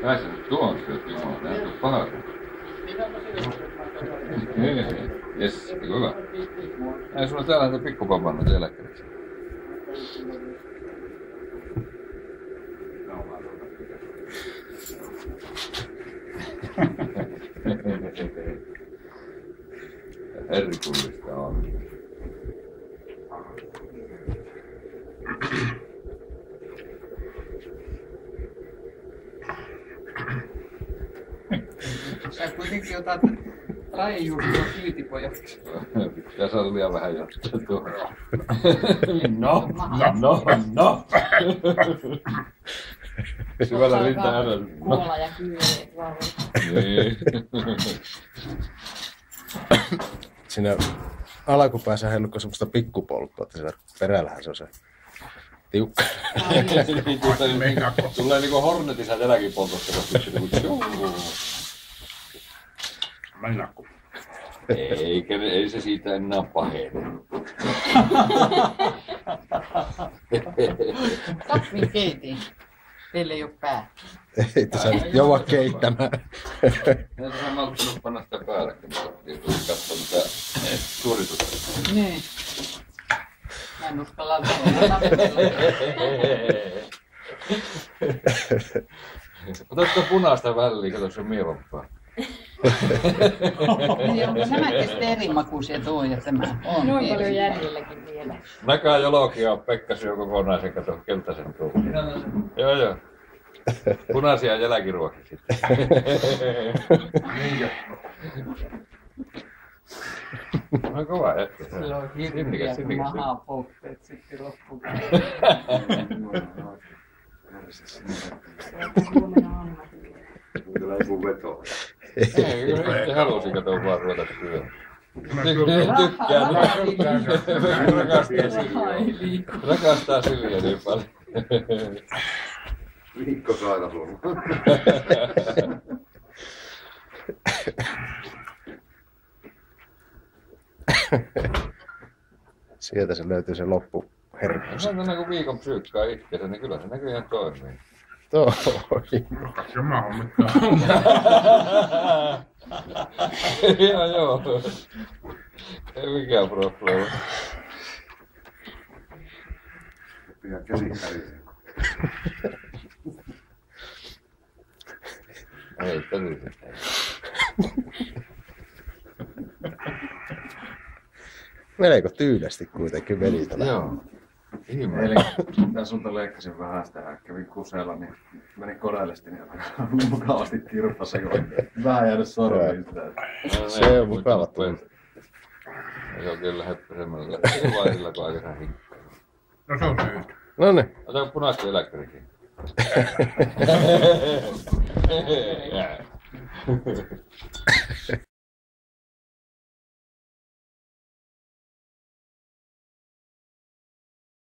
Pääsä nyt tuon syöt Jumala, nää tuu pahaa. Jes, hyvä. Ei sulla täällä näitä pikkupapanna eläkkeeksi. Herkullista on. Sä kuitenkin otat rajajuurilla kyytipojaksi. Pitää saada liian vähän jatkaa tuohon. No. Syvällä rinta äänä. Kuola ja kyyneet vaan. Niin. Siinä alkupäässä heilukko semmoista pikkupolttoa, että siinä perällähän se on se tiukka. Tulee niinku Hornetissa jälkipoltosta, koska sitten niinku Mennäkö? ei se siitä enää pahene. Kahvin keitin. Teillä ei oo pää. Ei tässä nyt jouda keittämään. En sä malttanut panna sitä päälle, kun katsoa mitä suoritusta. Niin. Mä en uskalla tuolla navetella. Otatko punaista väliin, kato se on mievampaa. Niin onko nämä sitten eri makuisia tuo ja tämä on? Noin paljon järjelläkin vielä. Näkää jolokia, Pekka syö kokonaisen, kato keltaisen tuon. Joo. Punaisia jälkiruokia sitten. No kova jätkä. Sillä on hirviä mahapoltteet sitten loppuun. Tulee joku veto. Ei, itse halusin katsoa vaan ruveta syömään. Tykkään. Rakastaa Silviä niin paljon. Viikko sairaslomaa. Sieltä se löytyy se loppuherkku. Se on kun viikon psyykkaa itseensä, niin kyllä se näköjään toimii. Rakas jomaa hommittaa. Joo. Ei mikään probleema. Pidä käsikkäriä. Ei, täytyy. Melko tyylästi kuitenkin meni tällä. Joo. Ihme. Eli tää sulta leikkasin vähän sitä, kävin kuseella, niin meni koreellisesti, niin mukavasti kirppasi, kun vähän jäänyt sormiin sitä. Se on mukava tunne. Se on kyllä heppäsemällä vaiheella, kun aika hinkkaa. No se on se. Noniin. Ota punaista eläkkärikin. Jää.